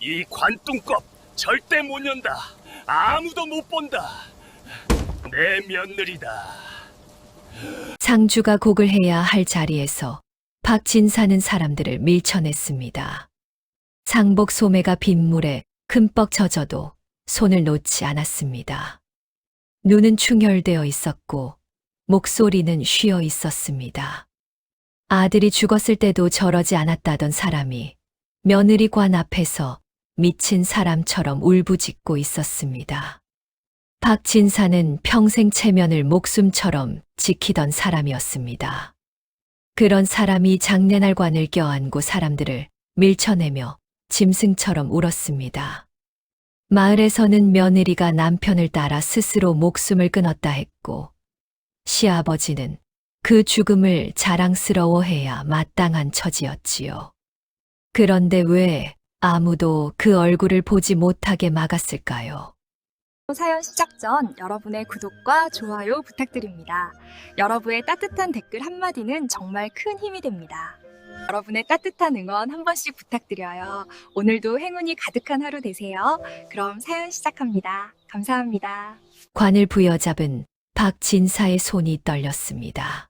이 관뚱껍 절대 못 연다. 아무도 못 본다. 내 며느리다. 상주가 곡을 해야 할 자리에서 박진사는 사람들을 밀쳐냈습니다. 상복 소매가 빗물에 흠뻑 젖어도 손을 놓지 않았습니다. 눈은 충혈되어 있었고 목소리는 쉬어 있었습니다. 아들이 죽었을 때도 저러지 않았다던 사람이 며느리 관 앞에서 미친 사람처럼 울부짖고 있었습니다. 박진사는 평생 체면을 목숨처럼 지키던 사람이었습니다. 그런 사람이 장례날 관을 껴안고 사람들을 밀쳐내며 짐승처럼 울었습니다. 마을에서는 며느리가 남편을 따라 스스로 목숨을 끊었다 했고, 시아버지는 그 죽음을 자랑스러워해야 마땅한 처지였지요. 그런데 왜 아무도 그 얼굴을 보지 못하게 막았을까요? 사연 시작 전 여러분의 구독과 좋아요 부탁드립니다. 여러분의 따뜻한 댓글 한마디는 정말 큰 힘이 됩니다. 여러분의 따뜻한 응원 한 번씩 부탁드려요. 오늘도 행운이 가득한 하루 되세요. 그럼 사연 시작합니다. 감사합니다. 관을 부여잡은 박진사의 손이 떨렸습니다.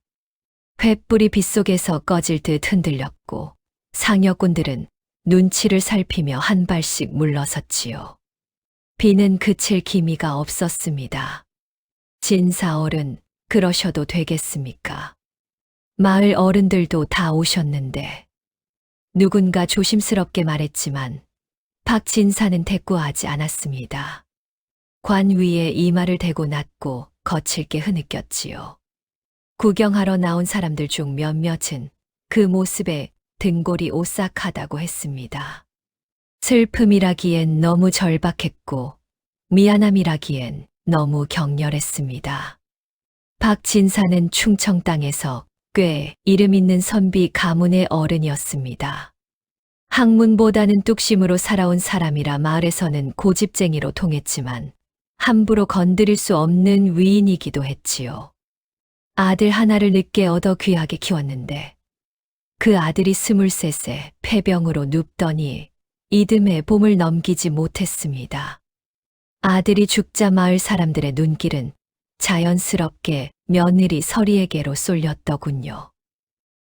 횃불이 빗속에서 꺼질 듯 흔들렸고 상여꾼들은 눈치를 살피며 한 발씩 물러섰지요. 비는 그칠 기미가 없었습니다. 진사 어른, 그러셔도 되겠습니까? 마을 어른들도 다 오셨는데 누군가 조심스럽게 말했지만 박진사는 대꾸하지 않았습니다. 관 위에 이마를 대고 낮고 거칠게 흐느꼈지요. 구경하러 나온 사람들 중 몇몇은 그 모습에 등골이 오싹하다고 했습니다. 슬픔이라기엔 너무 절박했고 미안함이라기엔 너무 격렬했습니다. 박진사는 충청 땅에서 꽤 이름 있는 선비 가문의 어른이었습니다. 학문보다는 뚝심으로 살아온 사람이라 마을에서는 고집쟁이로 통했지만 함부로 건드릴 수 없는 위인이기도 했지요. 아들 하나를 늦게 얻어 귀하게 키웠는데 그 아들이 23세 폐병으로 눕더니 이듬해 봄을 넘기지 못했습니다. 아들이 죽자 마을 사람들의 눈길은 자연스럽게 며느리 서리에게로 쏠렸더군요.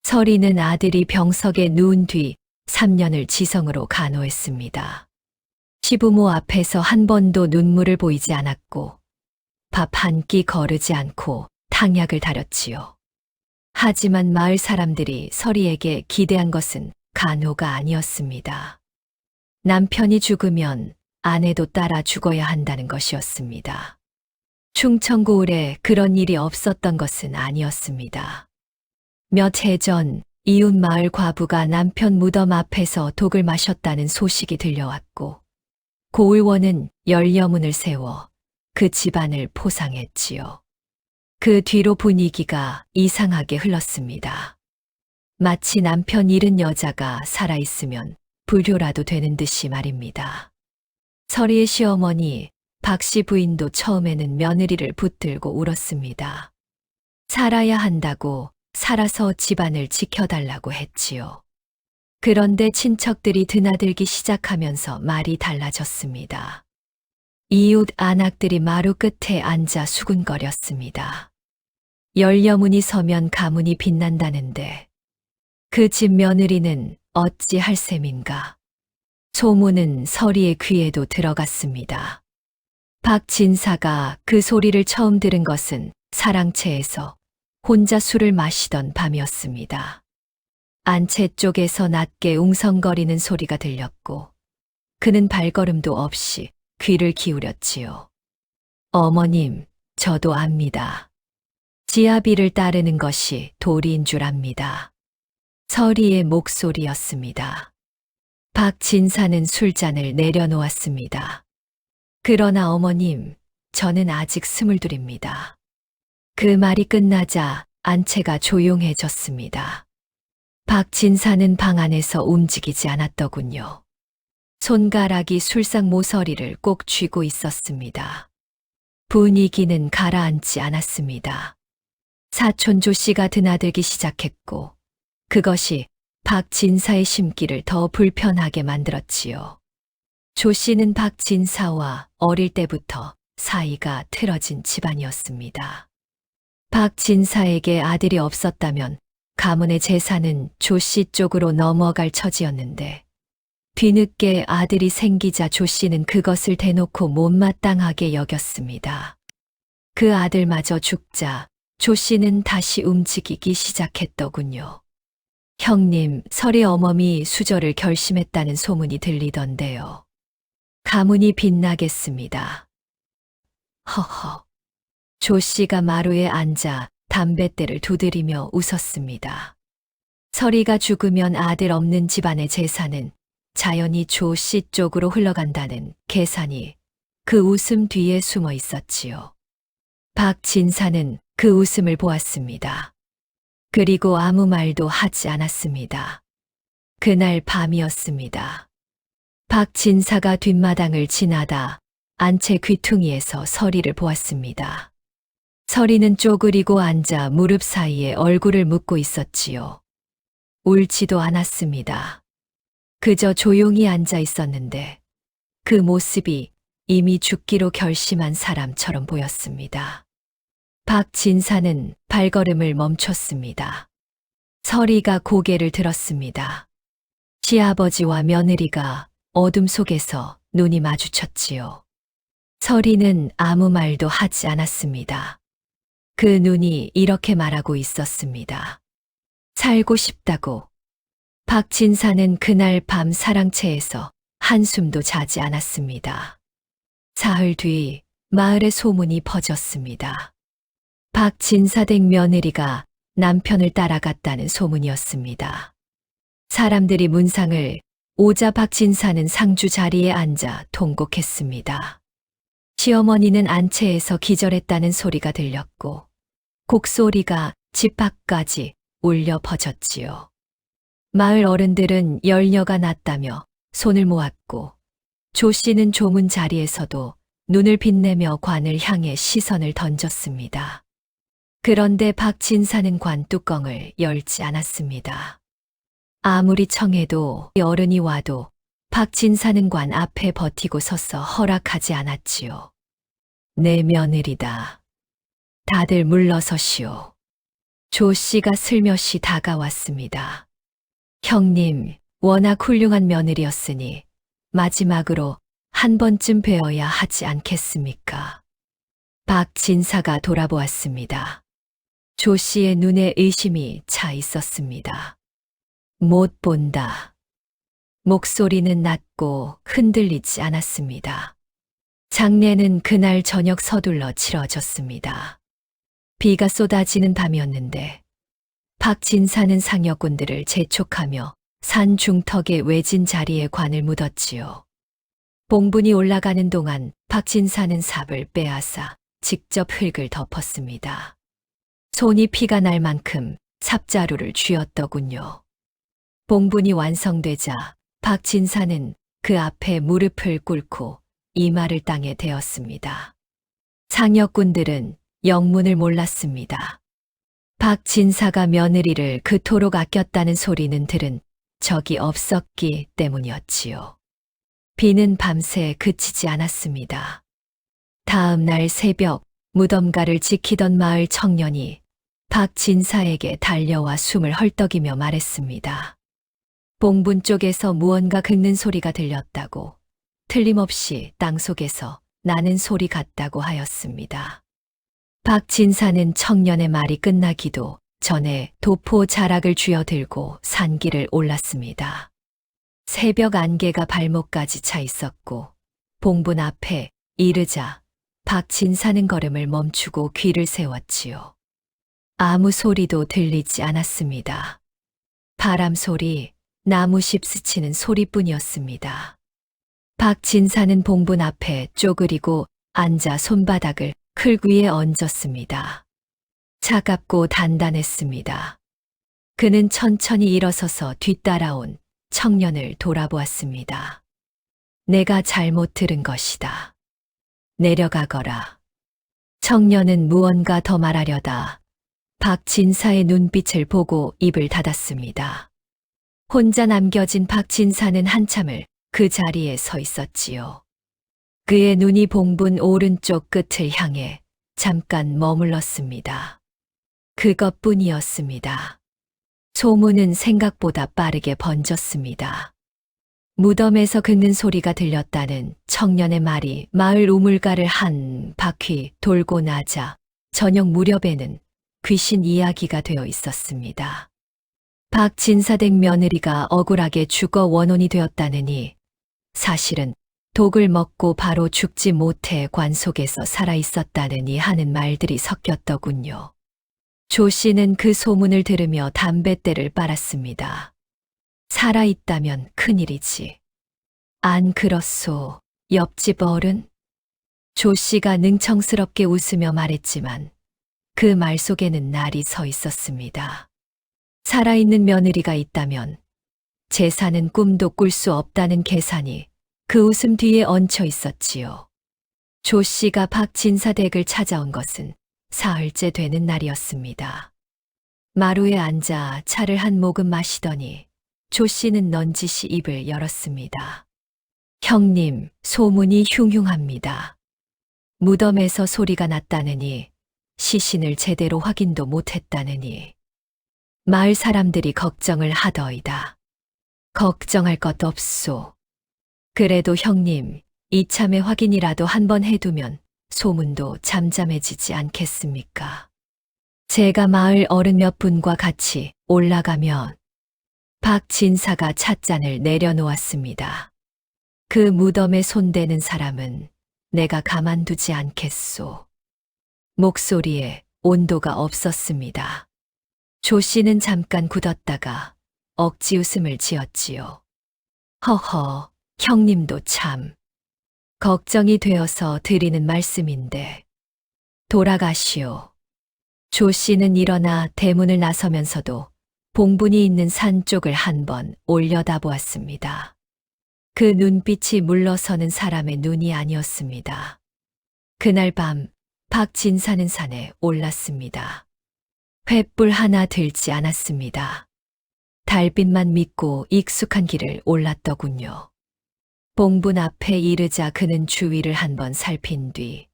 서리는 아들이 병석에 누운 뒤 3년을 지성으로 간호했습니다. 시부모 앞에서 한 번도 눈물을 보이지 않았고 밥 한 끼 거르지 않고 탕약을 다렸지요. 하지만 마을 사람들이 서리에게 기대한 것은 간호가 아니었습니다. 남편이 죽으면 아내도 따라 죽어야 한다는 것이었습니다. 충청고을에 그런 일이 없었던 것은 아니었습니다. 몇 해 전 이웃 마을 과부가 남편 무덤 앞에서 독을 마셨다는 소식이 들려왔고 고을원은 열려문을 세워 그 집안을 포상했지요. 그 뒤로 분위기가 이상하게 흘렀습니다. 마치 남편 잃은 여자가 살아있으면 불효라도 되는 듯이 말입니다. 서리의 시어머니 박씨 부인도 처음에는 며느리를 붙들고 울었습니다. 살아야 한다고 살아서 집안을 지켜달라고 했지요. 그런데 친척들이 드나들기 시작하면서 말이 달라졌습니다. 이웃 안악들이 마루 끝에 앉아 수군거렸습니다. 열려문이 서면 가문이 빛난다는데 그 집 며느리는 어찌 할 셈인가. 소문은 서리의 귀에도 들어갔습니다. 박진사가 그 소리를 처음 들은 것은 사랑채에서 혼자 술을 마시던 밤이었습니다. 안채 쪽에서 낮게 웅성거리는 소리가 들렸고 그는 발걸음도 없이 귀를 기울였지요. 어머님, 저도 압니다. 지아비를 따르는 것이 도리인 줄 압니다. 서리의 목소리였습니다. 박진사는 술잔을 내려놓았습니다. 그러나 어머님, 저는 아직 22입니다. 그 말이 끝나자 안채가 조용해졌습니다. 박진사는 방 안에서 움직이지 않았더군요. 손가락이 술상 모서리를 꼭 쥐고 있었습니다. 분위기는 가라앉지 않았습니다. 사촌 조씨가 드나들기 시작했고 그것이 박진사의 심기를 더 불편하게 만들었지요. 조 씨는 박진사와 어릴 때부터 사이가 틀어진 집안이었습니다. 박진사에게 아들이 없었다면 가문의 재산은 조 씨 쪽으로 넘어갈 처지였는데 뒤늦게 아들이 생기자 조 씨는 그것을 대놓고 못마땅하게 여겼습니다. 그 아들마저 죽자 조 씨는 다시 움직이기 시작했더군요. 형님, 설의 어머니 수절을 결심했다는 소문이 들리던데요. 가문이 빛나겠습니다. 허허. 조 씨가 마루에 앉아 담뱃대를 두드리며 웃었습니다. 설이가 죽으면 아들 없는 집안의 재산은 자연히 조 씨 쪽으로 흘러간다는 계산이 그 웃음 뒤에 숨어 있었지요. 박진사는 그 웃음을 보았습니다. 그리고 아무 말도 하지 않았습니다. 그날 밤이었습니다. 박진사가 뒷마당을 지나다 안채 귀퉁이에서 설이를 보았습니다. 설이는 쪼그리고 앉아 무릎 사이에 얼굴을 묻고 있었지요. 울지도 않았습니다. 그저 조용히 앉아 있었는데 그 모습이 이미 죽기로 결심한 사람처럼 보였습니다. 박진사는 발걸음을 멈췄습니다. 설이가 고개를 들었습니다. 시아버지와 며느리가 어둠 속에서 눈이 마주쳤지요. 설이는 아무 말도 하지 않았습니다. 그 눈이 이렇게 말하고 있었습니다. 살고 싶다고. 박진사는 그날 밤 사랑채에서 한숨도 자지 않았습니다. 사흘 뒤 마을에 소문이 퍼졌습니다. 박진사 댁 며느리가 남편을 따라갔다는 소문이었습니다. 사람들이 문상을 오자 박진사는 상주 자리에 앉아 통곡했습니다. 시어머니는 안채에서 기절했다는 소리가 들렸고 곡소리가 집 밖까지 울려 퍼졌지요. 마을 어른들은 열녀가 났다며 손을 모았고 조 씨는 조문 자리에서도 눈을 빛내며 관을 향해 시선을 던졌습니다. 그런데 박진사는 관 뚜껑을 열지 않았습니다. 아무리 청해도 어른이 와도 박진사는 관 앞에 버티고 서서 허락하지 않았지요. 내 며느리다. 다들 물러서시오. 조 씨가 슬며시 다가왔습니다. 형님, 워낙 훌륭한 며느리였으니 마지막으로 한 번쯤 뵈어야 하지 않겠습니까? 박진사가 돌아보았습니다. 조 씨의 눈에 의심이 차 있었습니다. 못 본다. 목소리는 낮고 흔들리지 않았습니다. 장례는 그날 저녁 서둘러 치러졌습니다. 비가 쏟아지는 밤이었는데 박진사는 상여꾼들을 재촉하며 산 중턱의 외진 자리에 관을 묻었지요. 봉분이 올라가는 동안 박진사는 삽을 빼앗아 직접 흙을 덮었습니다. 손이 피가 날 만큼 삽자루를 쥐었더군요. 봉분이 완성되자 박진사는 그 앞에 무릎을 꿇고 이마를 땅에 대었습니다. 상여꾼들은 영문을 몰랐습니다. 박진사가 며느리를 그토록 아꼈다는 소리는 들은 적이 없었기 때문이었지요. 비는 밤새 그치지 않았습니다. 다음 날 새벽 무덤가를 지키던 마을 청년이 박진사에게 달려와 숨을 헐떡이며 말했습니다. 봉분 쪽에서 무언가 긁는 소리가 들렸다고, 틀림없이 땅속에서 나는 소리 같다고 하였습니다. 박진사는 청년의 말이 끝나기도 전에 도포 자락을 쥐어들고 산길을 올랐습니다. 새벽 안개가 발목까지 차 있었고 봉분 앞에 이르자 박진사는 걸음을 멈추고 귀를 세웠지요. 아무 소리도 들리지 않았습니다. 바람 소리, 나무십 스치는 소리뿐이었습니다. 박진사는 봉분 앞에 쪼그리고 앉아 손바닥을 클 위에 얹었습니다. 차갑고 단단했습니다. 그는 천천히 일어서서 뒤따라온 청년을 돌아보았습니다. 내가 잘못 들은 것이다. 내려가거라. 청년은 무언가 더 말하려다 박진사의 눈빛을 보고 입을 닫았습니다. 혼자 남겨진 박진사는 한참을 그 자리에 서 있었지요. 그의 눈이 봉분 오른쪽 끝을 향해 잠깐 머물렀습니다. 그것뿐이었습니다. 소문은 생각보다 빠르게 번졌습니다. 무덤에서 긁는 소리가 들렸다는 청년의 말이 마을 우물가를 한 바퀴 돌고 나자 저녁 무렵에는 귀신 이야기가 되어 있었습니다. 박진사댁 며느리가 억울하게 죽어 원혼이 되었다느니 사실은 독을 먹고 바로 죽지 못해 관 속에서 살아 있었다느니 하는 말들이 섞였더군요. 조 씨는 그 소문을 들으며 담뱃대를 빨았습니다. 살아있다면 큰일이지. 안 그렇소, 옆집 어른? 조 씨가 능청스럽게 웃으며 말했지만 그 말 속에는 날이 서 있었습니다. 살아있는 며느리가 있다면 재산은 꿈도 꿀 수 없다는 계산이 그 웃음 뒤에 얹혀 있었지요. 조 씨가 박진사 댁을 찾아온 것은 사흘째 되는 날이었습니다. 마루에 앉아 차를 한 모금 마시더니 조 씨는 넌지시 입을 열었습니다. 형님, 소문이 흉흉합니다. 무덤에서 소리가 났다느니 시신을 제대로 확인도 못했다느니 마을 사람들이 걱정을 하더이다. 걱정할 것 없소. 그래도 형님, 이참에 확인이라도 한번 해두면 소문도 잠잠해지지 않겠습니까? 제가 마을 어른 몇 분과 같이 올라가면 박진사가 찻잔을 내려놓았습니다. 그 무덤에 손대는 사람은 내가 가만두지 않겠소. 목소리에 온도가 없었습니다. 조 씨는 잠깐 굳었다가 억지 웃음을 지었지요. 허허, 형님도 참. 걱정이 되어서 드리는 말씀인데. 돌아가시오. 조 씨는 일어나 대문을 나서면서도 봉분이 있는 산 쪽을 한번 올려다보았습니다. 그 눈빛이 물러서는 사람의 눈이 아니었습니다. 그날 밤 박진사는 산에 올랐습니다. 횃불 하나 들지 않았습니다. 달빛만 믿고 익숙한 길을 올랐더군요. 봉분 앞에 이르자 그는 주위를 한번 살핀 뒤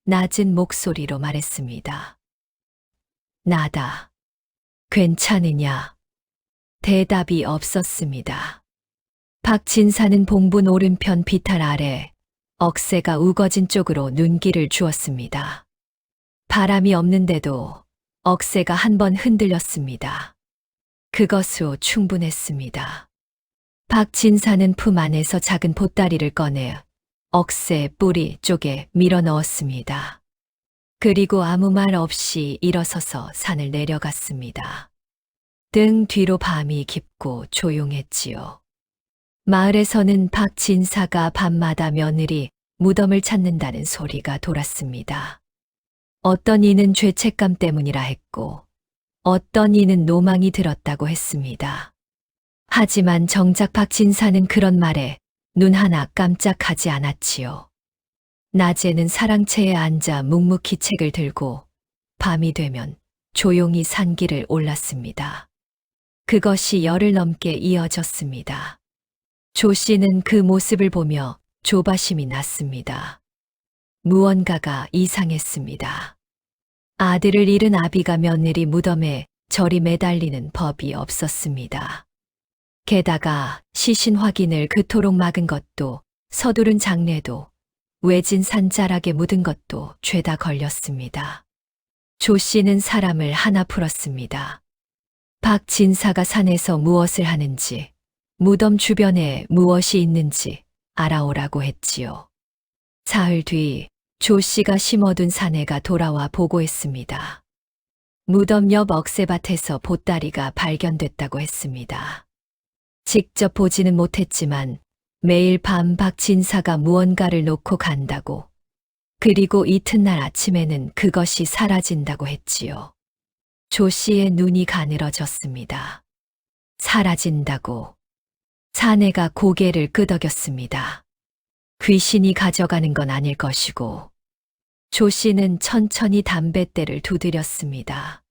낮은 목소리로 말했습니다. 나다. 괜찮으냐? 대답이 없었습니다. 박진사는 봉분 오른편 비탈 아래 억새가 우거진 쪽으로 눈길을 주었습니다. 바람이 없는데도 억새가 한번 흔들렸습니다. 그것으로 충분했습니다. 박진사는 품 안에서 작은 보따리를 꺼내 억새 뿌리 쪽에 밀어 넣었습니다. 그리고 아무 말 없이 일어서서 산을 내려갔습니다. 등 뒤로 밤이 깊고 조용했지요. 마을에서는 박진사가 밤마다 며느리 무덤을 찾는다는 소리가 돌았습니다. 어떤 이는 죄책감 때문이라 했고 어떤 이는 노망이 들었다고 했습니다. 하지만 정작 박진사는 그런 말에 눈 하나 깜짝하지 않았지요. 낮에는 사랑채에 앉아 묵묵히 책을 들고 밤이 되면 조용히 산길을 올랐습니다. 그것이 열흘 넘게 이어졌습니다. 조 씨는 그 모습을 보며 조바심이 났습니다. 무언가가 이상했습니다. 아들을 잃은 아비가 며느리 무덤에 절이 매달리는 법이 없었습니다. 게다가 시신 확인을 그토록 막은 것도 서두른 장례도 외진 산자락에 묻은 것도 죄다 걸렸습니다. 조 씨는 사람을 하나 풀었습니다. 박진사가 산에서 무엇을 하는지, 무덤 주변에 무엇이 있는지 알아오라고 했지요. 사흘 뒤 조 씨가 심어둔 사내가 돌아와 보고했습니다. 무덤 옆 억새밭에서 보따리가 발견됐다고 했습니다. 직접 보지는 못했지만 매일 밤 박진사가 무언가를 놓고 간다고, 그리고 이튿날 아침에는 그것이 사라진다고 했지요. 조 씨의 눈이 가늘어졌습니다. 사라진다고. 사내가 고개를 끄덕였습니다. 귀신이 가져가는 건 아닐 것이고. 조 씨는 천천히 담뱃대를 두드렸습니다.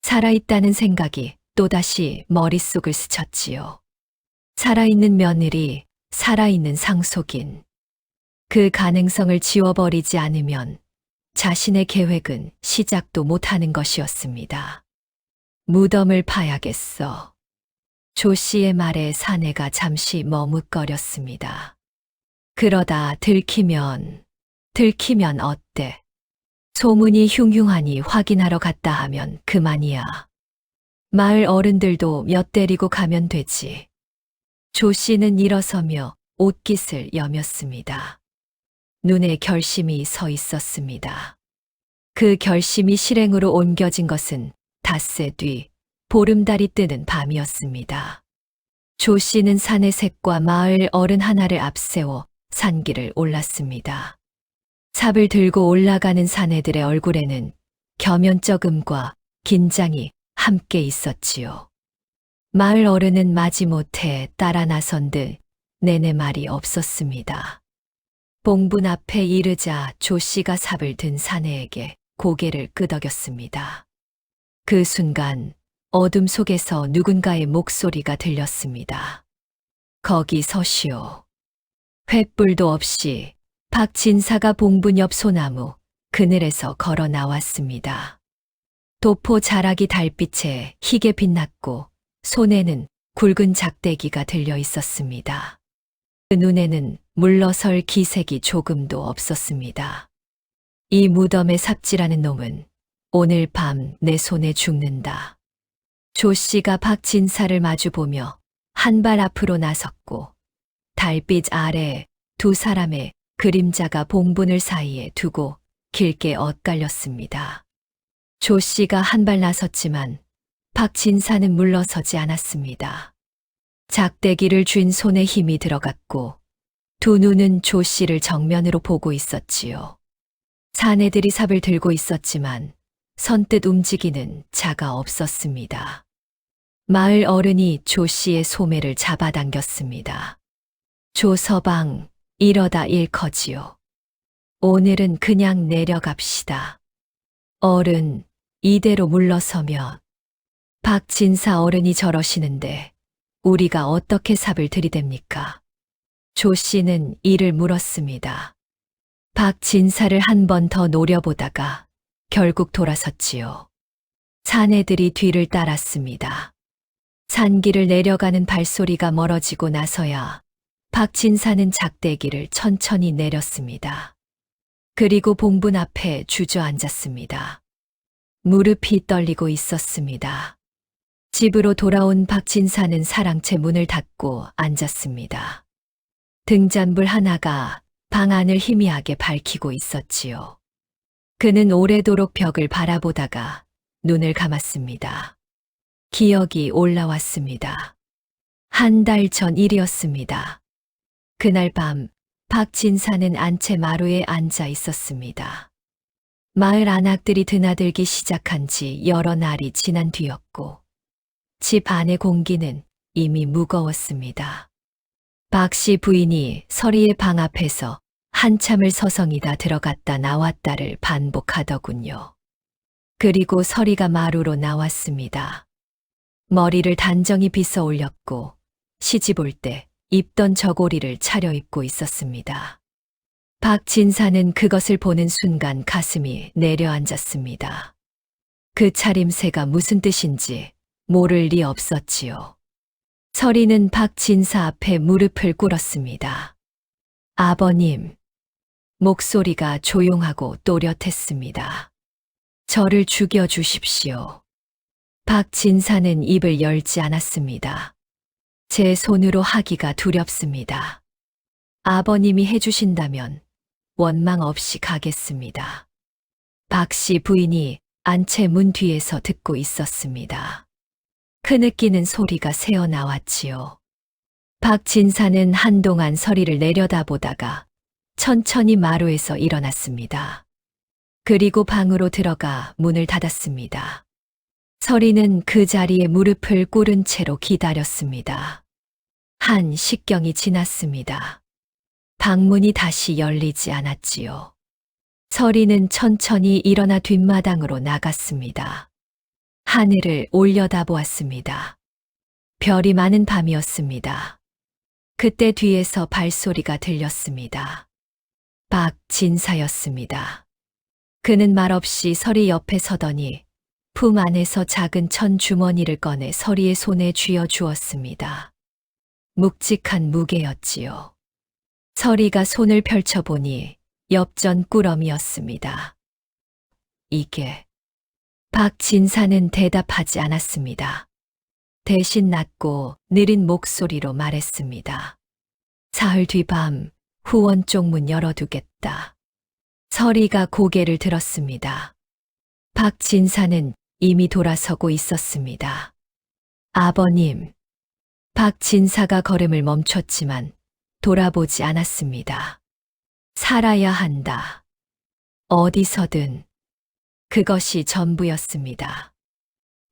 살아있다는 생각이 또다시 머릿속을 스쳤지요. 살아있는 며느리, 살아있는 상속인. 그 가능성을 지워버리지 않으면 자신의 계획은 시작도 못하는 것이었습니다. 무덤을 파야겠어. 조 씨의 말에 사내가 잠시 머뭇거렸습니다. 그러다 들키면 어때? 소문이 흉흉하니 확인하러 갔다 하면 그만이야. 마을 어른들도 몇 데리고 가면 되지. 조 씨는 일어서며 옷깃을 여몄습니다. 눈에 결심이 서 있었습니다. 그 결심이 실행으로 옮겨진 것은 닷새 뒤 보름달이 뜨는 밤이었습니다. 조 씨는 산의 색과 마을 어른 하나를 앞세워 산길을 올랐습니다. 삽을 들고 올라가는 사내들의 얼굴에는 겸연쩍음과 긴장이 함께 있었지요. 마을 어른은 마지못해 따라 나선 듯 내내 말이 없었습니다. 봉분 앞에 이르자 조 씨가 삽을 든 사내에게 고개를 끄덕였습니다. 그 순간 어둠 속에서 누군가의 목소리가 들렸습니다. 거기 서시오. 횃불도 없이 박진사가 봉분 옆 소나무 그늘에서 걸어 나왔습니다. 도포 자락이 달빛에 희게 빛났고 손에는 굵은 작대기가 들려 있었습니다. 그 눈에는 물러설 기색이 조금도 없었습니다. 이 무덤에 삽질하는 놈은 오늘 밤 내 손에 죽는다. 조 씨가 박진사를 마주보며 한 발 앞으로 나섰고 달빛 아래 두 사람의 그림자가 봉분을 사이에 두고 길게 엇갈렸습니다. 조 씨가 한 발 나섰지만 박진사는 물러서지 않았습니다. 작대기를 쥔 손에 힘이 들어갔고 두 눈은 조 씨를 정면으로 보고 있었지요. 사내들이 삽을 들고 있었지만 선뜻 움직이는 자가 없었습니다. 마을 어른이 조 씨의 소매를 잡아당겼습니다. 조서방, 이러다 일커지요. 오늘은 그냥 내려갑시다. 어른, 이대로 물러서면 박진사 어른이 저러시는데 우리가 어떻게 삽을 들이댑니까? 조 씨는 이를 물었습니다. 박진사를 한 번 더 노려보다가 결국 돌아섰지요. 사내들이 뒤를 따랐습니다. 산길을 내려가는 발소리가 멀어지고 나서야 박진사는 작대기를 천천히 내렸습니다. 그리고 봉분 앞에 주저앉았습니다. 무릎이 떨리고 있었습니다. 집으로 돌아온 박진사는 사랑채 문을 닫고 앉았습니다. 등잔불 하나가 방 안을 희미하게 밝히고 있었지요. 그는 오래도록 벽을 바라보다가 눈을 감았습니다. 기억이 올라왔습니다. 한 달 전 일이었습니다. 그날 밤 박진사는 안채 마루에 앉아 있었습니다. 마을 안악들이 드나들기 시작한 지 여러 날이 지난 뒤였고 집 안의 공기는 이미 무거웠습니다. 박 씨 부인이 서리의 방 앞에서 한참을 서성이다 들어갔다 나왔다를 반복하더군요. 그리고 서리가 마루로 나왔습니다. 머리를 단정히 빗어 올렸고 시집 올 때 입던 저고리를 차려입고 있었습니다. 박진사는 그것을 보는 순간 가슴이 내려앉았습니다. 그 차림새가 무슨 뜻인지 모를 리 없었지요. 서리는 박진사 앞에 무릎을 꿇었습니다. 아버님, 목소리가 조용하고 또렷했습니다. 저를 죽여주십시오. 박진사는 입을 열지 않았습니다. 제 손으로 하기가 두렵습니다. 아버님이 해주신다면 원망 없이 가겠습니다. 박 씨 부인이 안채 문 뒤에서 듣고 있었습니다. 크느끼는 소리가 새어나왔지요. 박진사는 한동안 서리를 내려다보다가 천천히 마루에서 일어났습니다. 그리고 방으로 들어가 문을 닫았습니다. 서리는 그 자리에 무릎을 꿇은 채로 기다렸습니다. 한 식경이 지났습니다. 방문이 다시 열리지 않았지요. 서리는 천천히 일어나 뒷마당으로 나갔습니다. 하늘을 올려다보았습니다. 별이 많은 밤이었습니다. 그때 뒤에서 발소리가 들렸습니다. 박진사였습니다. 그는 말없이 서리 옆에 서더니 품 안에서 작은 천 주머니를 꺼내 서리의 손에 쥐어 주었습니다. 묵직한 무게였지요. 서리가 손을 펼쳐보니 엽전 꾸러미였습니다. 이게... 박진사는 대답하지 않았습니다. 대신 낮고 느린 목소리로 말했습니다. 사흘 뒤 밤 후원 쪽 문 열어두겠다. 서리가 고개를 들었습니다. 박진사는 이미 돌아서고 있었습니다. 아버님. 박진사가 걸음을 멈췄지만 돌아보지 않았습니다. 살아야 한다. 어디서든. 그것이 전부였습니다.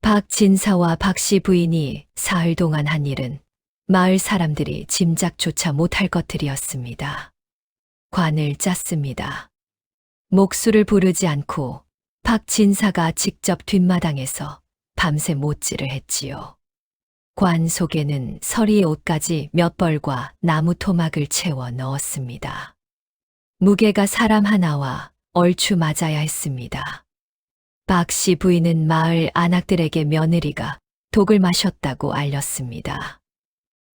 박진사와 박씨 부인이 사흘 동안 한 일은 마을 사람들이 짐작조차 못할 것들이었습니다. 관을 짰습니다. 목수를 부르지 않고 박진사가 직접 뒷마당에서 밤새 못질을 했지요. 관 속에는 서리의 옷까지 몇 벌과 나무 토막을 채워 넣었습니다. 무게가 사람 하나와 얼추 맞아야 했습니다. 박씨 부인은 마을 안악들에게 며느리가 독을 마셨다고 알렸습니다.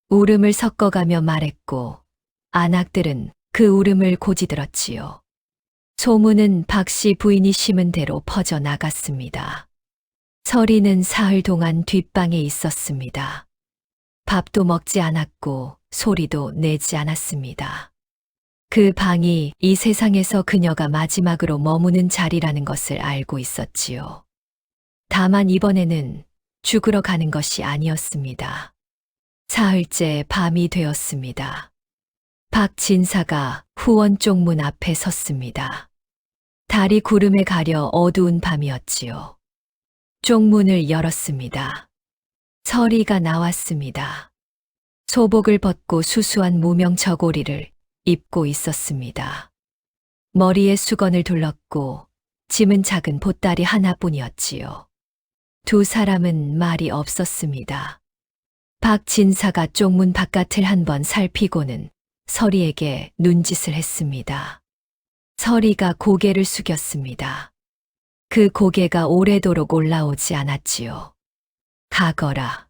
울음을 섞어가며 말했고 안악들은 그 울음을 고지들었지요. 소문은 박씨 부인이 심은 대로 퍼져나갔습니다. 서리는 사흘 동안 뒷방에 있었습니다. 밥도 먹지 않았고 소리도 내지 않았습니다. 그 방이 이 세상에서 그녀가 마지막으로 머무는 자리라는 것을 알고 있었지요. 다만 이번에는 죽으러 가는 것이 아니었습니다. 사흘째 밤이 되었습니다. 박진사가 후원 쪽 문 앞에 섰습니다. 달이 구름에 가려 어두운 밤이었지요. 쪽문을 열었습니다. 서리가 나왔습니다. 소복을 벗고 수수한 무명 저고리를 입고 있었습니다. 머리에 수건을 둘렀고 짐은 작은 보따리 하나뿐이었지요. 두 사람은 말이 없었습니다. 박진사가 쪽문 바깥을 한번 살피고는 서리에게 눈짓을 했습니다. 서리가 고개를 숙였습니다. 그 고개가 오래도록 올라오지 않았지요. 가거라.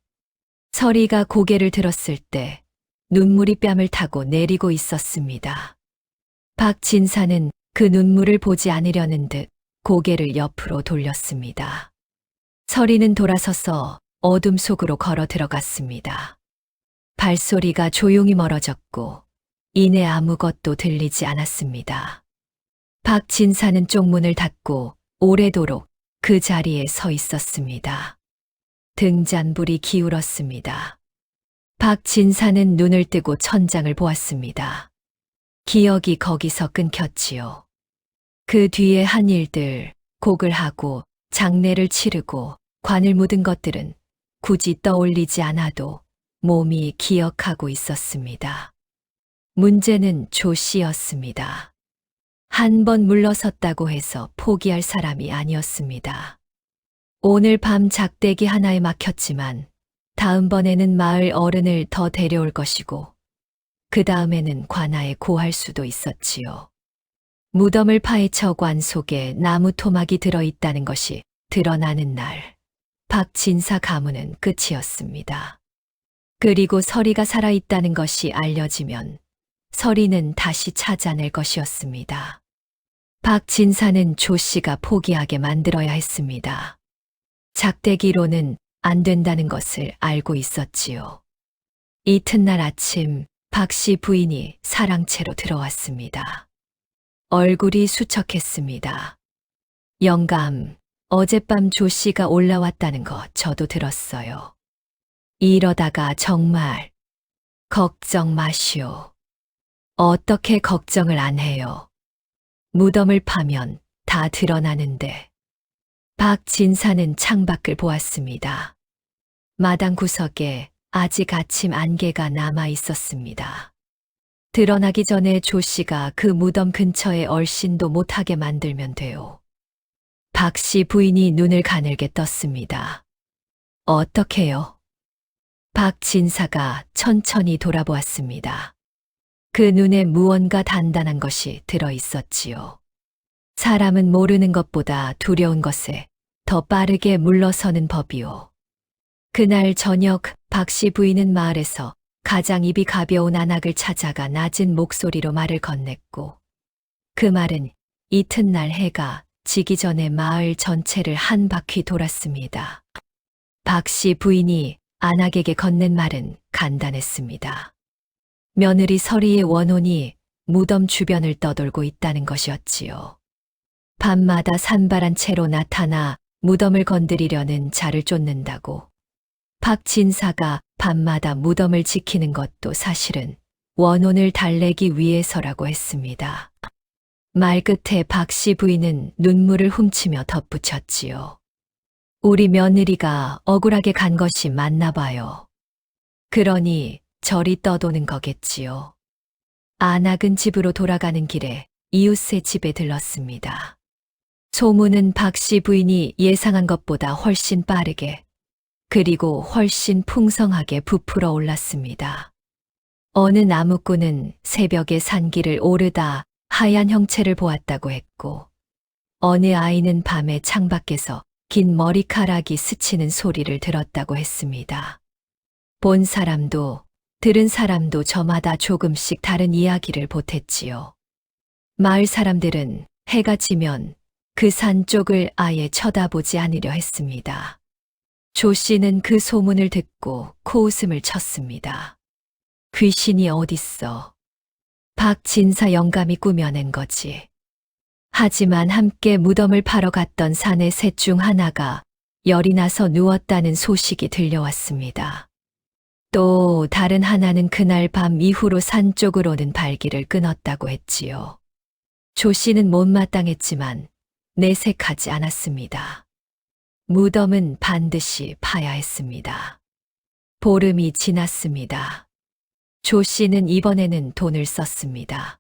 서리가 고개를 들었을 때 눈물이 뺨을 타고 내리고 있었습니다. 박진사는 그 눈물을 보지 않으려는 듯 고개를 옆으로 돌렸습니다. 서리는 돌아서서 어둠 속으로 걸어 들어갔습니다. 발소리가 조용히 멀어졌고 이내 아무것도 들리지 않았습니다. 박진사는 쪽문을 닫고 오래도록 그 자리에 서 있었습니다. 등잔불이 기울었습니다. 박진사는 눈을 뜨고 천장을 보았습니다. 기억이 거기서 끊겼지요. 그 뒤에 한 일들, 곡을 하고 장례를 치르고 관을 묻은 것들은 굳이 떠올리지 않아도 몸이 기억하고 있었습니다. 문제는 조 씨였습니다. 한 번 물러섰다고 해서 포기할 사람이 아니었습니다. 오늘 밤 작대기 하나에 막혔지만 다음번에는 마을 어른을 더 데려올 것이고 그 다음에는 관아에 고할 수도 있었지요. 무덤을 파헤쳐 관 속에 나무 토막이 들어있다는 것이 드러나는 날 박진사 가문은 끝이었습니다. 그리고 서리가 살아있다는 것이 알려지면 서리는 다시 찾아낼 것이었습니다. 박진사는 조 씨가 포기하게 만들어야 했습니다. 작대기로는 안 된다는 것을 알고 있었지요. 이튿날 아침 박씨 부인이 사랑채로 들어왔습니다. 얼굴이 수척했습니다. 영감, 어젯밤 조 씨가 올라왔다는 거 저도 들었어요. 이러다가 정말 걱정 마시오. 어떻게 걱정을 안 해요. 무덤을 파면 다 드러나는데. 박진사는 창밖을 보았습니다. 마당 구석에 아직 아침 안개가 남아 있었습니다. 드러나기 전에 조 씨가 그 무덤 근처에 얼씬도 못하게 만들면 돼요. 박씨 부인이 눈을 가늘게 떴습니다. 어떻게요? 박 진사가 천천히 돌아보았습니다. 그 눈에 무언가 단단한 것이 들어 있었지요. 사람은 모르는 것보다 두려운 것에 더 빠르게 물러서는 법이요. 그날 저녁 박 씨 부인은 마을에서 가장 입이 가벼운 안악을 찾아가 낮은 목소리로 말을 건넸고, 그 말은 이튿날 해가 지기 전에 마을 전체를 한 바퀴 돌았습니다. 박 씨 부인이 안악에게 건넨 말은 간단했습니다. 며느리 서리의 원혼이 무덤 주변을 떠돌고 있다는 것이었지요. 밤마다 산발한 채로 나타나 무덤을 건드리려는 자를 쫓는다고. 박 진사가 밤마다 무덤을 지키는 것도 사실은 원혼을 달래기 위해서라고 했습니다. 말 끝에 박 씨 부인은 눈물을 훔치며 덧붙였지요. 우리 며느리가 억울하게 간 것이 맞나 봐요. 그러니 절이 떠도는 거겠지요. 안악은 집으로 돌아가는 길에 이웃의 집에 들렀습니다. 소문은 박 씨 부인이 예상한 것보다 훨씬 빠르게, 그리고 훨씬 풍성하게 부풀어 올랐습니다. 어느 나무꾼은 새벽에 산길을 오르다 하얀 형체를 보았다고 했고, 어느 아이는 밤에 창밖에서 긴 머리카락이 스치는 소리를 들었다고 했습니다. 본 사람도 들은 사람도 저마다 조금씩 다른 이야기를 보탰지요. 마을 사람들은 해가 지면 그 산 쪽을 아예 쳐다보지 않으려 했습니다. 조 씨는 그 소문을 듣고 코웃음을 쳤습니다. 귀신이 어딨어. 박 진사 영감이 꾸며낸 거지. 하지만 함께 무덤을 파러 갔던 사내 셋 중 하나가 열이 나서 누웠다는 소식이 들려왔습니다. 또 다른 하나는 그날 밤 이후로 산 쪽으로는 발길을 끊었다고 했지요. 조 씨는 못마땅했지만 내색하지 않았습니다. 무덤은 반드시 파야 했습니다. 보름이 지났습니다. 조 씨는 이번에는 돈을 썼습니다.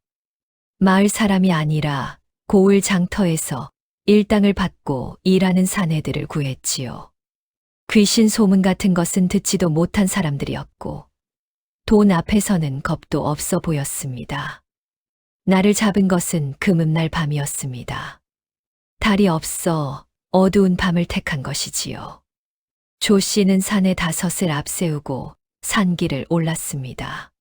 마을 사람이 아니라 고을 장터에서 일당을 받고 일하는 사내들을 구했지요. 귀신 소문 같은 것은 듣지도 못한 사람들이었고, 돈 앞에서는 겁도 없어 보였습니다. 나를 잡은 것은 금음날 밤이었습니다. 달이 없어 어두운 밤을 택한 것이지요. 조 씨는 산에 5을 앞세우고 산길을 올랐습니다.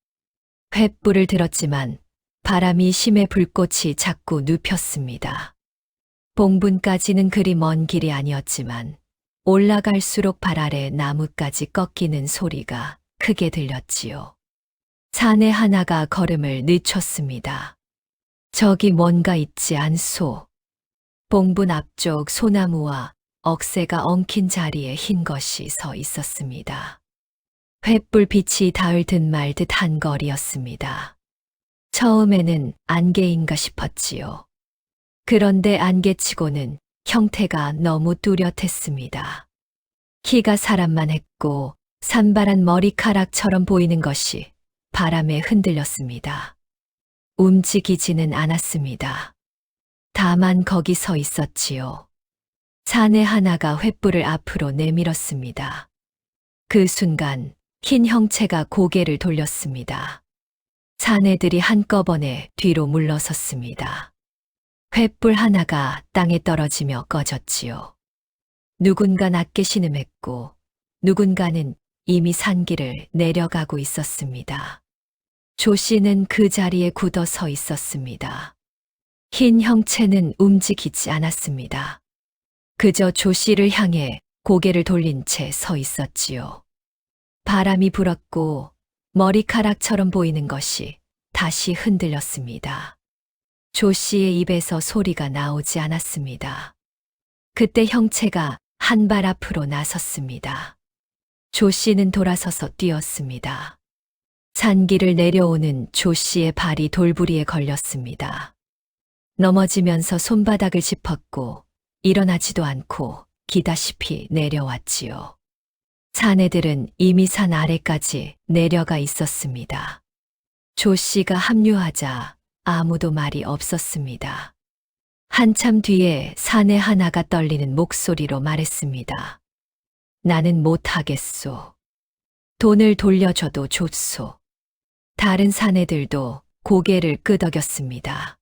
횃불을 들었지만 바람이 심해 불꽃이 자꾸 눕혔습니다. 봉분까지는 그리 먼 길이 아니었지만 올라갈수록 발 아래 나뭇가지 꺾이는 소리가 크게 들렸지요. 사내 하나가 걸음을 늦췄습니다. 저기 뭔가 있지 않소. 봉분 앞쪽 소나무와 억새가 엉킨 자리에 흰 것이 서 있었습니다. 횃불 빛이 닿을 듯 말 듯 한 거리였습니다. 처음에는 안개인가 싶었지요. 그런데 안개치고는 형태가 너무 뚜렷했습니다. 키가 사람만 했고 산발한 머리카락처럼 보이는 것이 바람에 흔들렸습니다. 움직이지는 않았습니다. 다만 거기 서 있었지요. 사내 하나가 횃불을 앞으로 내밀었습니다. 그 순간 흰 형체가 고개를 돌렸습니다. 사내들이 한꺼번에 뒤로 물러섰습니다. 횃불 하나가 땅에 떨어지며 꺼졌지요. 누군가 낮게 신음했고 누군가는 이미 산길을 내려가고 있었습니다. 조 씨는 그 자리에 굳어 서 있었습니다. 흰 형체는 움직이지 않았습니다. 그저 조 씨를 향해 고개를 돌린 채 서 있었지요. 바람이 불었고 머리카락처럼 보이는 것이 다시 흔들렸습니다. 조 씨의 입에서 소리가 나오지 않았습니다. 그때 형체가 한 발 앞으로 나섰습니다. 조 씨는 돌아서서 뛰었습니다. 산길을 내려오는 조 씨의 발이 돌부리에 걸렸습니다. 넘어지면서 손바닥을 짚었고 일어나지도 않고 기다시피 내려왔지요. 사내들은 이미 산 아래까지 내려가 있었습니다. 조 씨가 합류하자 아무도 말이 없었습니다. 한참 뒤에 사내 하나가 떨리는 목소리로 말했습니다. 나는 못하겠소. 돈을 돌려줘도 좋소. 다른 사내들도 고개를 끄덕였습니다.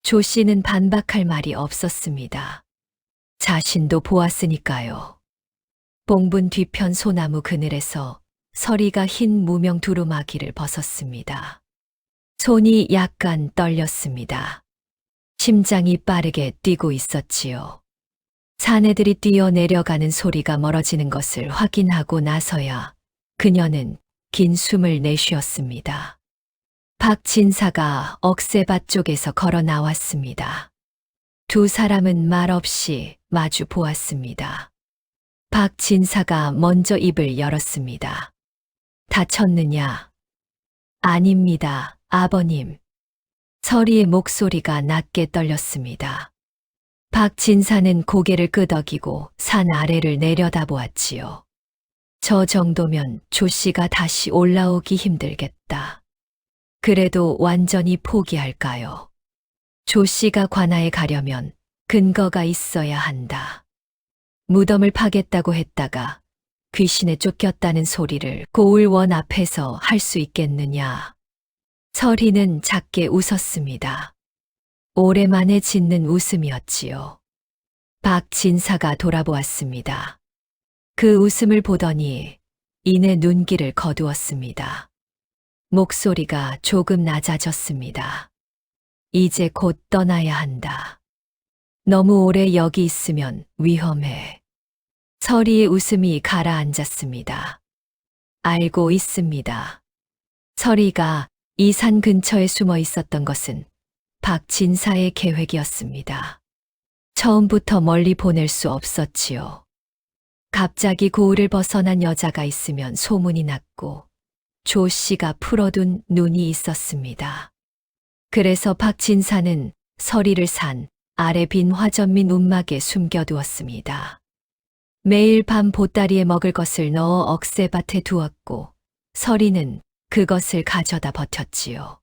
조 씨는 반박할 말이 없었습니다. 자신도 보았으니까요. 봉분 뒤편 소나무 그늘에서 서리가 흰 무명 두루마기를 벗었습니다. 손이 약간 떨렸습니다. 심장이 빠르게 뛰고 있었지요. 사내들이 뛰어내려가는 소리가 멀어지는 것을 확인하고 나서야 그녀는 긴 숨을 내쉬었습니다. 박진사가 억새밭 쪽에서 걸어 나왔습니다. 두 사람은 말없이 마주 보았습니다. 박진사가 먼저 입을 열었습니다. 다쳤느냐? 아닙니다, 아버님. 서리의 목소리가 낮게 떨렸습니다. 박진사는 고개를 끄덕이고 산 아래를 내려다보았지요. 저 정도면 조 씨가 다시 올라오기 힘들겠다. 그래도 완전히 포기할까요? 조 씨가 관아에 가려면 근거가 있어야 한다. 무덤을 파겠다고 했다가 귀신에 쫓겼다는 소리를 고을원 앞에서 할 수 있겠느냐. 서리는 작게 웃었습니다. 오랜만에 짓는 웃음이었지요. 박진사가 돌아보았습니다. 그 웃음을 보더니 이내 눈길을 거두었습니다. 목소리가 조금 낮아졌습니다. 이제 곧 떠나야 한다. 너무 오래 여기 있으면 위험해. 서리의 웃음이 가라앉았습니다. 알고 있습니다. 서리가 이 산 근처에 숨어 있었던 것은 박진사의 계획이었습니다. 처음부터 멀리 보낼 수 없었지요. 갑자기 고을을 벗어난 여자가 있으면 소문이 났고 조 씨가 풀어둔 눈이 있었습니다. 그래서 박진사는 서리를 산 아래 빈 화전민 움막에 숨겨두었습니다. 매일 밤 보따리에 먹을 것을 넣어 억새밭에 두었고 서리는 그것을 가져다 버텼지요.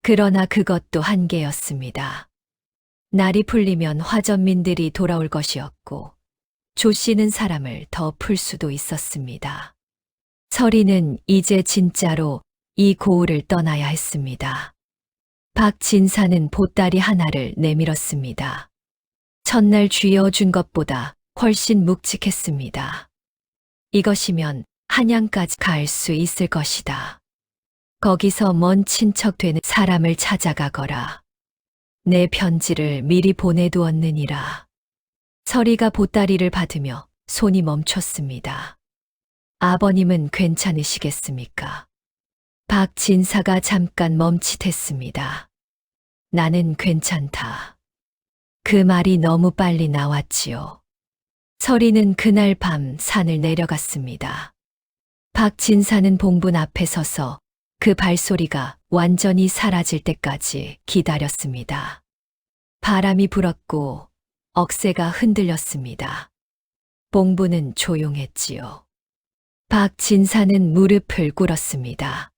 그러나 그것도 한계였습니다. 날이 풀리면 화전민들이 돌아올 것이었고 조 씨는 사람을 더 풀 수도 있었습니다. 서리는 이제 진짜로 이 고을을 떠나야 했습니다. 박진사는 보따리 하나를 내밀었습니다. 첫날 쥐어준 것보다 훨씬 묵직했습니다. 이것이면 한양까지 갈 수 있을 것이다. 거기서 먼 친척 되는 사람을 찾아가거라. 내 편지를 미리 보내두었느니라. 서리가 보따리를 받으며 손이 멈췄습니다. 아버님은 괜찮으시겠습니까? 박진사가 잠깐 멈칫했습니다. 나는 괜찮다. 그 말이 너무 빨리 나왔지요. 서리는 그날 밤 산을 내려갔습니다. 박진사는 봉분 앞에 서서 그 발소리가 완전히 사라질 때까지 기다렸습니다. 바람이 불었고 억새가 흔들렸습니다. 봉분은 조용했지요. 박진사는 무릎을 꿇었습니다.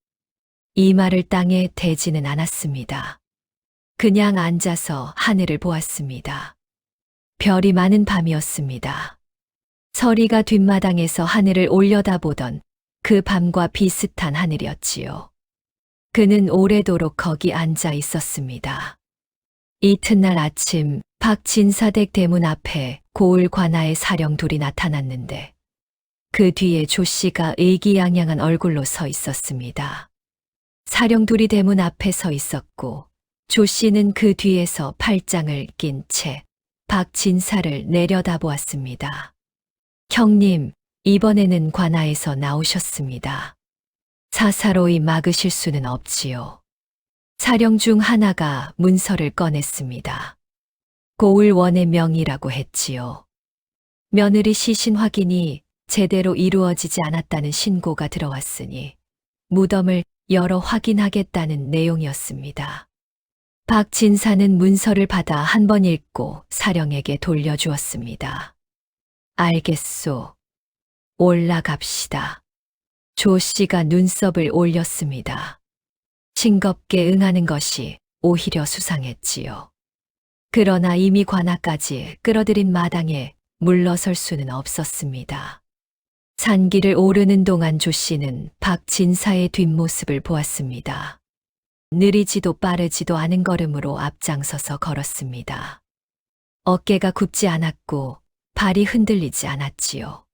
이마를 땅에 대지는 않았습니다. 그냥 앉아서 하늘을 보았습니다. 별이 많은 밤이었습니다. 서리가 뒷마당에서 하늘을 올려다보던 그 밤과 비슷한 하늘이었지요. 그는 오래도록 거기 앉아 있었습니다. 이튿날 아침 박진사댁 대문 앞에 고을 관아의 사령 둘이 나타났는데 그 뒤에 조 씨가 의기양양한 얼굴로 서 있었습니다. 사령 둘이 대문 앞에 서 있었고 조 씨는 그 뒤에서 팔짱을 낀 채 박진사를 내려다보았습니다. 형님, 이번에는 관아에서 나오셨습니다. 사사로이 막으실 수는 없지요. 사령 중 하나가 문서를 꺼냈습니다. 고을원의 명이라고 했지요. 며느리 시신 확인이 제대로 이루어지지 않았다는 신고가 들어왔으니 무덤을 열어 확인하겠다는 내용이었습니다. 박진사는 문서를 받아 한 번 읽고 사령에게 돌려주었습니다. 알겠소. 올라갑시다. 조 씨가 눈썹을 올렸습니다. 싱겁게 응하는 것이 오히려 수상했지요. 그러나 이미 관아까지 끌어들인 마당에 물러설 수는 없었습니다. 산길을 오르는 동안 조 씨는 박진사의 뒷모습을 보았습니다. 느리지도 빠르지도 않은 걸음으로 앞장서서 걸었습니다. 어깨가 굽지 않았고 발이 흔들리지 않았지요.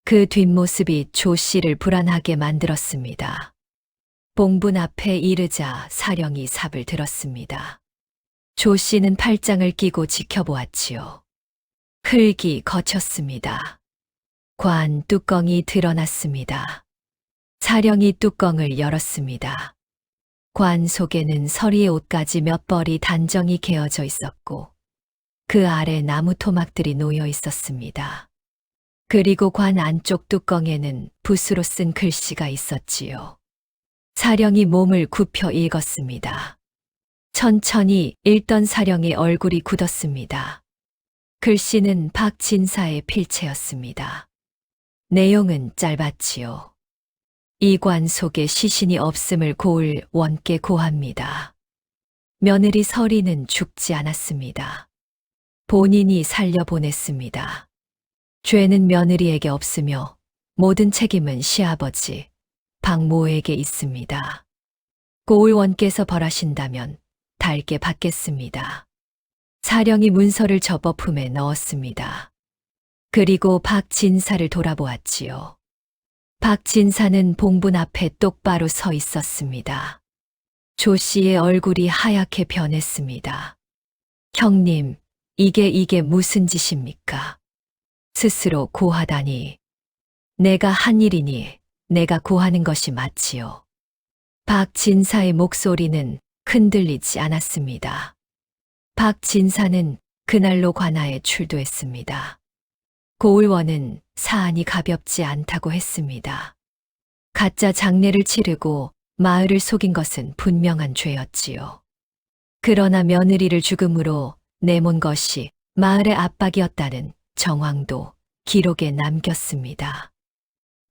그 뒷모습이 조 씨를 불안하게 만들었습니다. 봉분 앞에 이르자 사령이 삽을 들었습니다. 조 씨는 팔짱을 끼고 지켜보았지요. 흙이 거쳤습니다. 관 뚜껑이 드러났습니다. 사령이 뚜껑을 열었습니다. 관 속에는 서리의 옷까지 몇 벌이 단정히 개어져 있었고 그 아래 나무 토막들이 놓여 있었습니다. 그리고 관 안쪽 뚜껑에는 붓으로 쓴 글씨가 있었지요. 사령이 몸을 굽혀 읽었습니다. 천천히 읽던 사령의 얼굴이 굳었습니다. 글씨는 박진사의 필체였습니다. 내용은 짧았지요. 이 관 속에 시신이 없음을 고을 원께 고합니다. 며느리 서리는 죽지 않았습니다. 본인이 살려보냈습니다. 죄는 며느리에게 없으며 모든 책임은 시아버지 박모에게 있습니다. 고을 원께서 벌하신다면 달게 받겠습니다. 사령이 문서를 접어 품에 넣었습니다. 그리고 박진사를 돌아보았지요. 박진사는 봉분 앞에 똑바로 서 있었습니다. 조 씨의 얼굴이 하얗게 변했습니다. 형님, 이게 무슨 짓입니까? 스스로 고하다니. 내가 한 일이니 내가 고하는 것이 맞지요. 박진사의 목소리는 흔들리지 않았습니다. 박진사는 그날로 관아에 출두했습니다. 고을원은 사안이 가볍지 않다고 했습니다. 가짜 장례를 치르고 마을을 속인 것은 분명한 죄였지요. 그러나 며느리를 죽음으로 내몬 것이 마을의 압박이었다는 정황도 기록에 남겼습니다.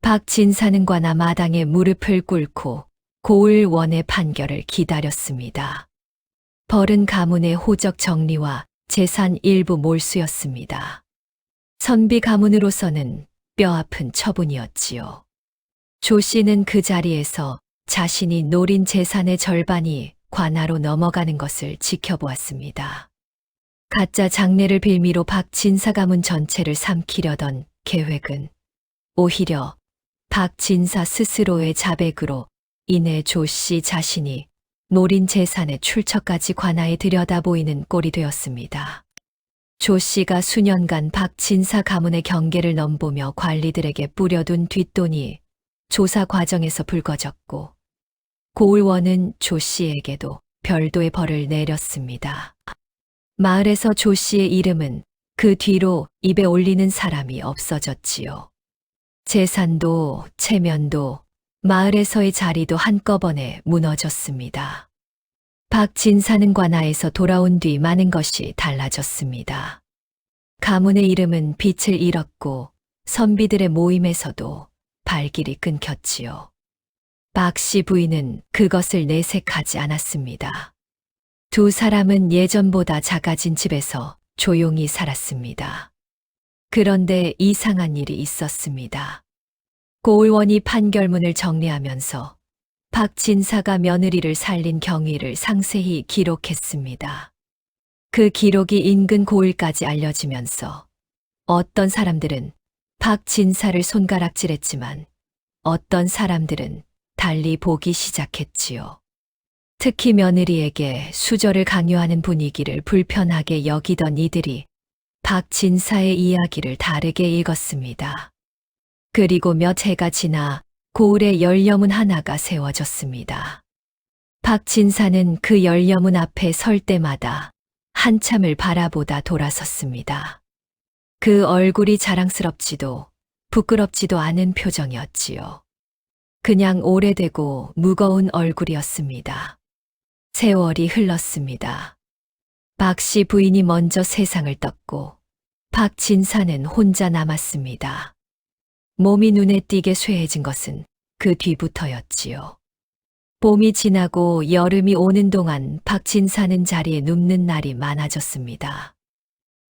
박진사는 관아 마당에 무릎을 꿇고 고을원의 판결을 기다렸습니다. 벌은 가문의 호적 정리와 재산 일부 몰수였습니다. 선비 가문으로서는 뼈아픈 처분이었지요. 조 씨는 그 자리에서 자신이 노린 재산의 절반이 관아로 넘어가는 것을 지켜보았습니다. 가짜 장례를 빌미로 박진사 가문 전체를 삼키려던 계획은 오히려 박진사 스스로의 자백으로 인해 조 씨 자신이 노린 재산의 출처까지 관아에 들여다보이는 꼴이 되었습니다. 조 씨가 수년간 박진사 가문의 경계를 넘보며 관리들에게 뿌려둔 뒷돈이 조사 과정에서 불거졌고 고을원은 조 씨에게도 별도의 벌을 내렸습니다. 마을에서 조 씨의 이름은 그 뒤로 입에 올리는 사람이 없어졌지요. 재산도 체면도 마을에서의 자리도 한꺼번에 무너졌습니다. 박진사는 관아에서 돌아온 뒤 많은 것이 달라졌습니다. 가문의 이름은 빛을 잃었고 선비들의 모임에서도 발길이 끊겼지요. 박 씨 부인은 그것을 내색하지 않았습니다. 두 사람은 예전보다 작아진 집에서 조용히 살았습니다. 그런데 이상한 일이 있었습니다. 고을원이 판결문을 정리하면서 박진사가 며느리를 살린 경위를 상세히 기록했습니다. 그 기록이 인근 고을까지 알려지면서 어떤 사람들은 박진사를 손가락질했지만 어떤 사람들은 달리 보기 시작했지요. 특히 며느리에게 수저를 강요하는 분위기를 불편하게 여기던 이들이 박진사의 이야기를 다르게 읽었습니다. 그리고 몇 해가 지나 고을에 열려문 하나가 세워졌습니다. 박진사는 그 열려문 앞에 설 때마다 한참을 바라보다 돌아섰습니다. 그 얼굴이 자랑스럽지도 부끄럽지도 않은 표정이었지요. 그냥 오래되고 무거운 얼굴이었습니다. 세월이 흘렀습니다. 박 씨 부인이 먼저 세상을 떴고 박진사는 혼자 남았습니다. 몸이 눈에 띄게 쇠해진 것은 그 뒤부터였지요. 봄이 지나고 여름이 오는 동안 박진사는 자리에 눕는 날이 많아졌습니다.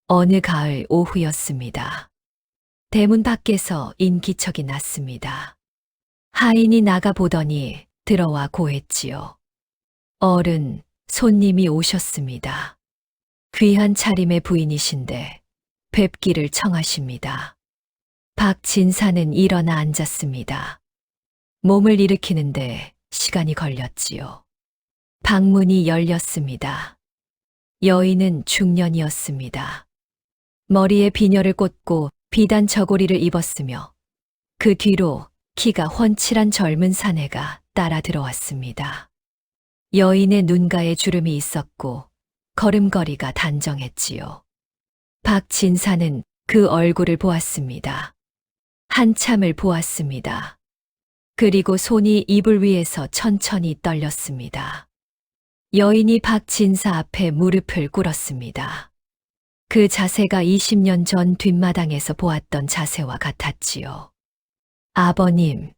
어느 가을 오후였습니다. 대문 밖에서 인기척이 났습니다. 하인이 나가 보더니 들어와 고했지요. 어른, 손님이 오셨습니다. 귀한 차림의 부인이신데 뵙기를 청하십니다. 박진사는 일어나 앉았습니다. 몸을 일으키는데 시간이 걸렸지요. 방문이 열렸습니다. 여인은 중년이었습니다. 머리에 비녀를 꽂고 비단 저고리를 입었으며 그 뒤로 키가 훤칠한 젊은 사내가 따라 들어왔습니다. 여인의 눈가에 주름이 있었고 걸음걸이가 단정했지요. 박진사는 그 얼굴을 보았습니다. 한참을 보았습니다. 그리고 손이 이불 위에서 천천히 떨렸습니다. 여인이 박진사 앞에 무릎을 꿇었습니다. 그 자세가 20년 전 뒷마당에서 보았던 자세와 같았지요. 아버님,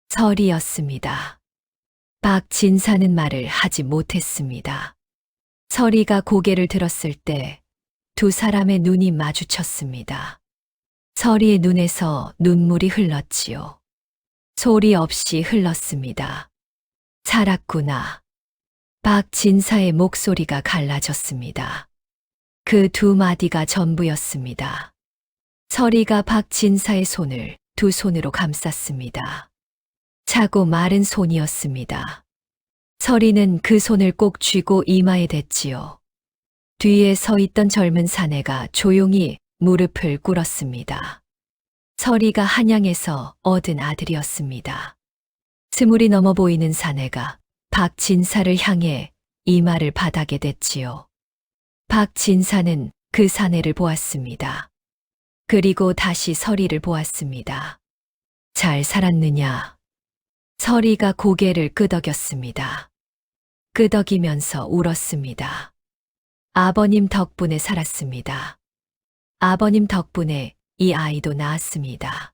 설이였습니다. 박진사는 말을 하지 못했습니다. 설이가 고개를 들었을 때 두 사람의 눈이 마주쳤습니다. 설이의 눈에서 눈물이 흘렀지요. 소리 없이 흘렀습니다. 살았구나. 박진사의 목소리가 갈라졌습니다. 그 두 마디가 전부였습니다. 설이가 박진사의 손을 두 손으로 감쌌습니다. 차고 마른 손이었습니다. 설이는 그 손을 꼭 쥐고 이마에 댔지요. 뒤에 서 있던 젊은 사내가 조용히 무릎을 꿇었습니다. 설이가 한양에서 얻은 아들이었습니다. 20이 넘어 보이는 사내가 박진사를 향해 이마를 바닥에 댔지요. 박진사는 그 사내를 보았습니다. 그리고 다시 설이를 보았습니다. 잘 살았느냐? 설이가 고개를 끄덕였습니다. 끄덕이면서 울었습니다. 아버님 덕분에 살았습니다. 아버님 덕분에 이 아이도 낳았습니다.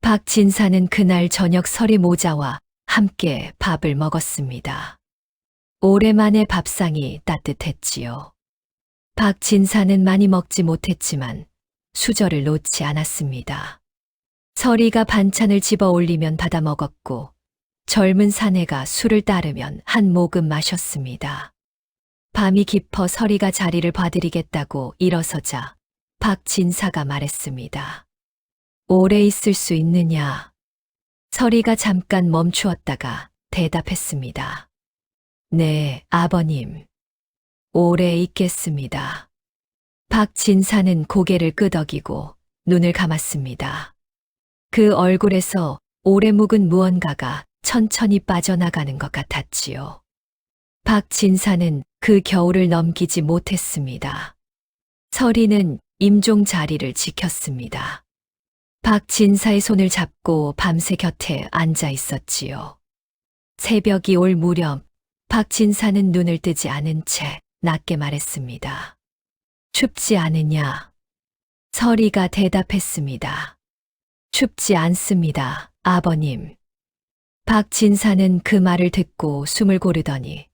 박진사는 그날 저녁 설이 모자와 함께 밥을 먹었습니다. 오랜만에 밥상이 따뜻했지요. 박진사는 많이 먹지 못했지만 수저를 놓지 않았습니다. 설이가 반찬을 집어 올리면 받아 먹었고 젊은 사내가 술을 따르면 한 모금 마셨습니다. 밤이 깊어 설이가 자리를 봐드리겠다고 일어서자 박진사가 말했습니다. 오래 있을 수 있느냐? 설이가 잠깐 멈추었다가 대답했습니다. 네, 아버님. 오래 있겠습니다. 박진사는 고개를 끄덕이고 눈을 감았습니다. 그 얼굴에서 오래 묵은 무언가가 천천히 빠져나가는 것 같았지요. 박진사는 그 겨울을 넘기지 못했습니다. 설이는 임종 자리를 지켰습니다. 박진사의 손을 잡고 밤새 곁에 앉아 있었지요. 새벽이 올 무렵 박진사는 눈을 뜨지 않은 채 낮게 말했습니다. 춥지 않으냐? 설이가 대답했습니다. 춥지 않습니다, 아버님. 박진사는 그 말을 듣고 숨을 고르더니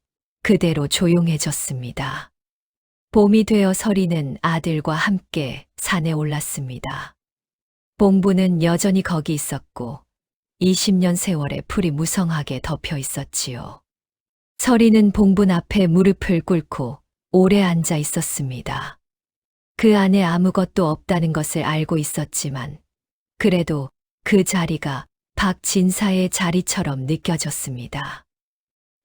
그대로 조용해졌습니다. 봄이 되어 설이는 아들과 함께 산에 올랐습니다. 봉부는 여전히 거기 있었고 20년 세월의 풀이 무성하게 덮여 있었지요. 설이는 봉분 앞에 무릎을 꿇고 오래 앉아 있었습니다. 그 안에 아무것도 없다는 것을 알고 있었지만 그래도 그 자리가 박진사의 자리처럼 느껴졌습니다.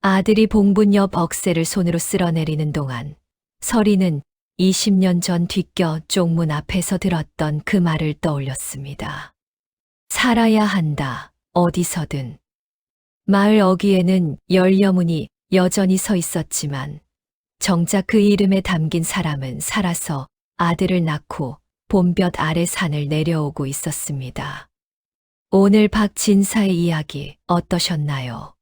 아들이 봉분 옆 억새를 손으로 쓸어내리는 동안 설이는 20년 전 뒷겨 쪽문 앞에서 들었던 그 말을 떠올렸습니다. 살아야 한다, 어디서든. 마을 어귀에는 열여문이 여전히 서 있었지만 정작 그 이름에 담긴 사람은 살아서 아들을 낳고 봄볕 아래 산을 내려오고 있었습니다. 오늘 박진사의 이야기 어떠셨나요?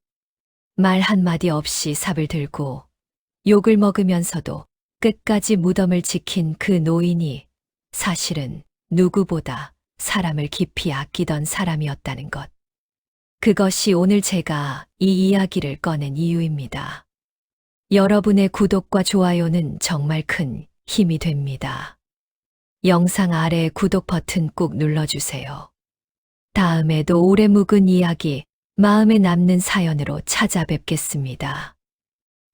말 한마디 없이 삽을 들고 욕을 먹으면서도 끝까지 무덤을 지킨 그 노인이 사실은 누구보다 사람을 깊이 아끼던 사람이었다는 것. 그것이 오늘 제가 이 이야기를 꺼낸 이유입니다. 여러분의 구독과 좋아요는 정말 큰 힘이 됩니다. 영상 아래 구독 버튼 꾹 눌러주세요. 다음에도 오래 묵은 이야기, 마음에 남는 사연으로 찾아뵙겠습니다.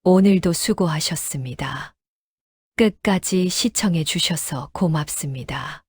오늘도 수고하셨습니다. 끝까지 시청해 주셔서 고맙습니다.